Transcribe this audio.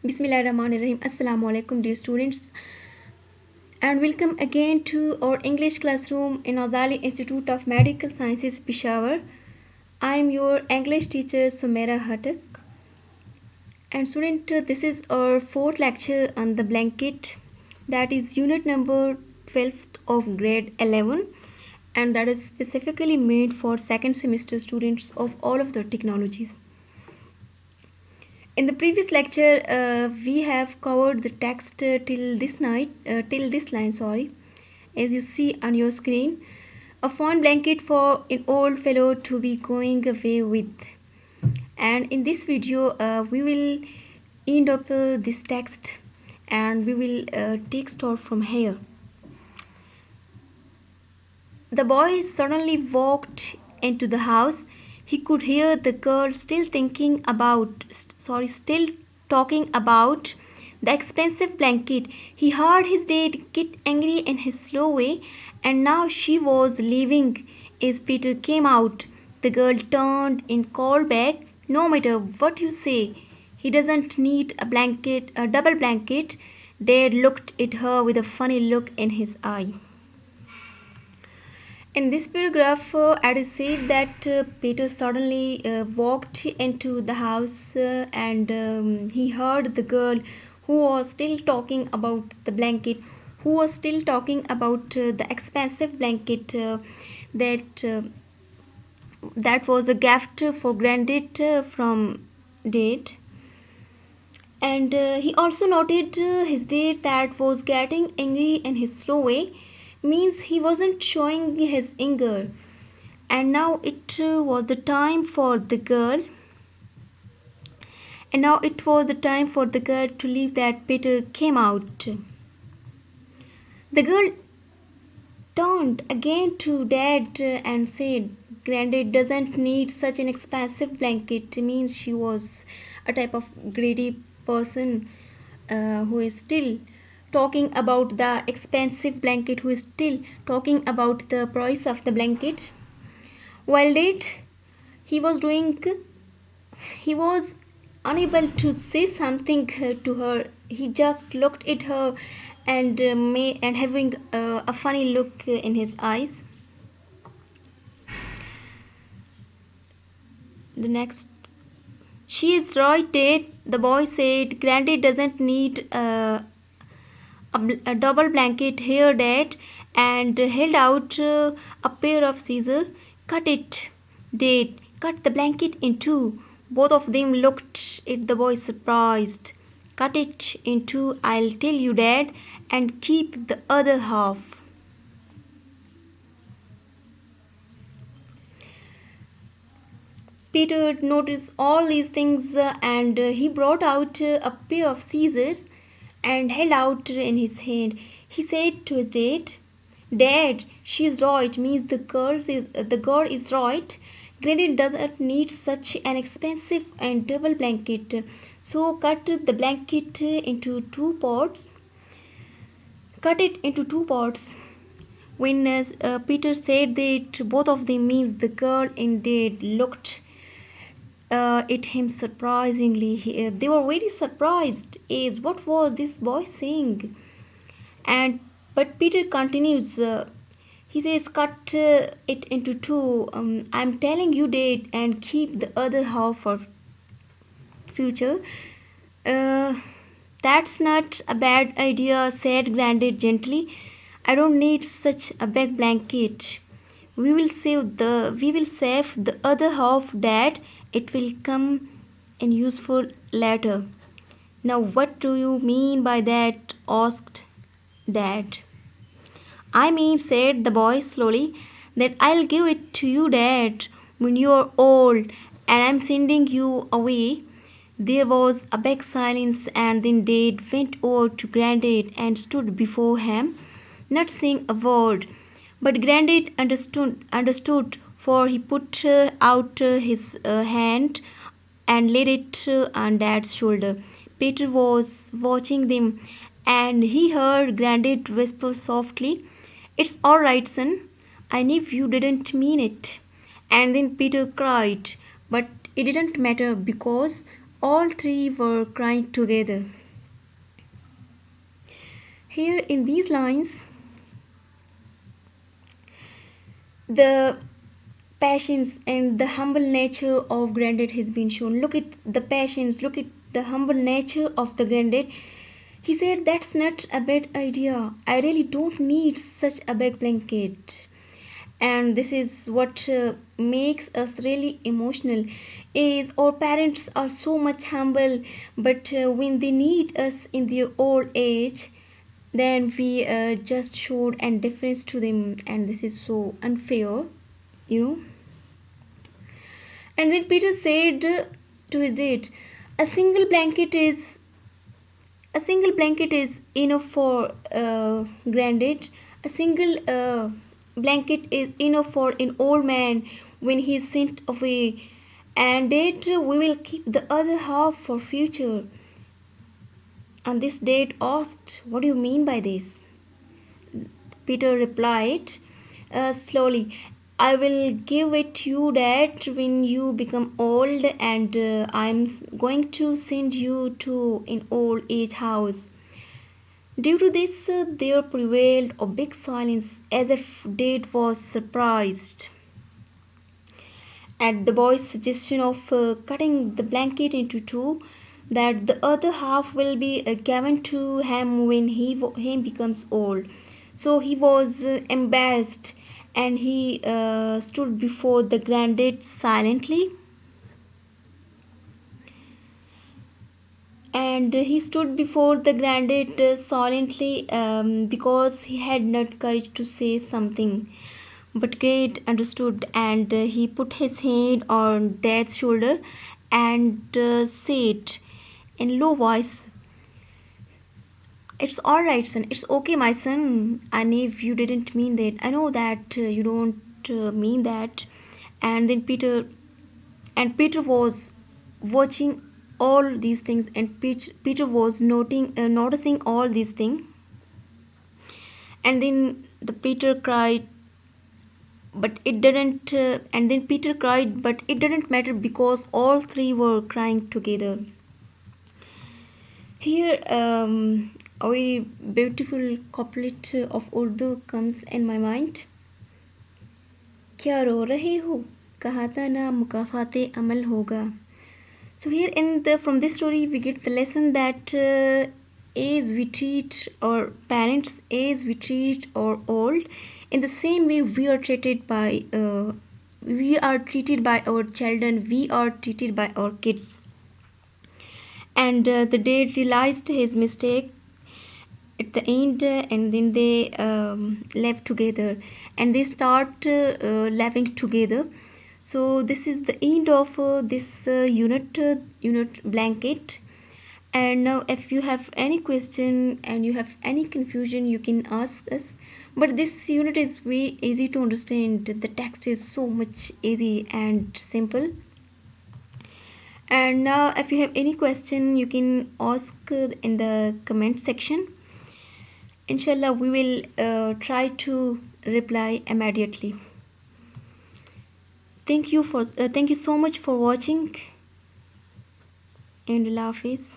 Bismillahirrahmanirrahim. Assalamu alaikum, dear students, and welcome again to our English classroom in Azali Institute of Medical Sciences, Peshawar. I am your English teacher Sumaira Hatak. And student, this is our fourth lecture on the blanket. That is unit number 12th of grade 11, and that is specifically made for second semester students of all of the technologies. In the previous lecture, we have covered the text till this line. Sorry, as you see on your screen, a fond blanket for an old fellow to be going away with. And in this video, we will end up this text, and we will take start from here. The boy suddenly walked into the house. He could hear the girl still talking about the expensive blanket. He heard his dad get angry in his slow way, and now she was leaving. As Peter came out, the girl turned and called back, "No matter what you say, he doesn't need a double blanket." Dad looked at her with a funny look in his eye. In this paragraph, it is said that Peter suddenly walked into the house and he heard the girl who was still talking about the blanket, who was still talking about the expensive blanket that was a gift for granted from Dad. And he also noted his dad that was getting angry in his slow way, means he wasn't showing his anger. And now it was the time for the girl. To leave. That Peter came out. The girl turned again to Dad and said, "Granddad doesn't need such an expensive blanket." Means she was a type of greedy person who is still talking about the expensive blanket, who is still talking about the price of the blanket. While Dad, he was unable to say something to her. He just looked at her and having a funny look in his eyes. The next, "She is right, Dad," the boy said. "Granddad doesn't need a double blanket here, Dad," and held out a pair of scissors. "Cut it, Dad. Cut the blanket in two." Both of them looked at the boy surprised. "Cut it in two, I'll tell you, Dad, and keep the other half." Peter noticed all these things and he brought out a pair of scissors and held out in his hand. He said to his dad, "Dad, she's right," means the girl is right. "Granddad doesn't need such an expensive and double blanket. So cut the blanket into two parts. Cut it into two parts." When Peter said that, both of them, means the girl and Dad, looked at him surprisingly. They were very surprised as what was this boy saying. But Peter continues. He says, "Cut it into two. I'm telling you, Dad, and keep the other half for future." "That's not a bad idea," said Granddad gently. "I don't need such a big blanket. We will save the other half, Dad. It will come in useful later." "Now what do you mean by that?" asked Dad. "I mean," said the boy slowly, "that I'll give it to you, Dad, when you're old and I'm sending you away." There was a big silence, and then Dad went over to Granddad and stood before him, not saying a word. But Granddad understood, for he put out his hand and laid it on Dad's shoulder. Peter was watching them, and he heard Granddad whisper softly, "It's all right, son. I knew you didn't mean it." And then Peter cried, but it didn't matter because All three were crying together. Here in these lines, the patience and the humble nature of granddad has been shown. Look at the patience, look at the humble nature of the granddad. He said, "That's not a bad idea. I really don't need such a big blanket." And this is what makes us really emotional, is our parents are so much humble, but when they need us in their old age, then we just showed indifference to them, and this is so unfair, you know. And then Peter said to his dad, a single blanket is a single blanket is enough for granddad. A single blanket is enough for an old man when he is sent away, and dad, we will keep the other half for future. And this dad asked, what do you mean by this? Peter replied slowly, I will give it to you, Dad, when you become old, and I'm going to send you to an old age house. Due to this, there prevailed a big silence, as if Dad was surprised at the boy's suggestion of cutting the blanket into two, that the other half will be given to him when he becomes old. So he was embarrassed, and he stood before the granddad silently. And he stood before the granddad silently, because he had not courage to say something. But Kate understood, and he put his hand on Dad's shoulder and said in low voice, "It's all right, son. It's okay, my son. And if you didn't mean that, I know that you don't mean that." And then Peter was watching all these things, and Peter was noticing all these things. And then the Peter cried, but it didn't. And then Peter cried, but it didn't matter because all three were crying together. Here, a very beautiful couplet of Urdu comes in my mind. क्या रो रहे हो, कहा था ना मुकाफाते अमल होगा. So here in the from this story we get the lesson that as we treat our parents, as we treat our old, in the same way we are treated by our children, we are treated by our kids. And the dad realized his mistake at the end, and then they left together, and they start laughing together. So this is the end of this unit blanket. And now if you have any question and you have any confusion, you can ask us. But this unit is very easy to understand. The text is so much easy and simple. And now if you have any question, you can ask in the comment section. Inshallah, we will try to reply immediately. Thank you so much for watching, and Allah Hafiz.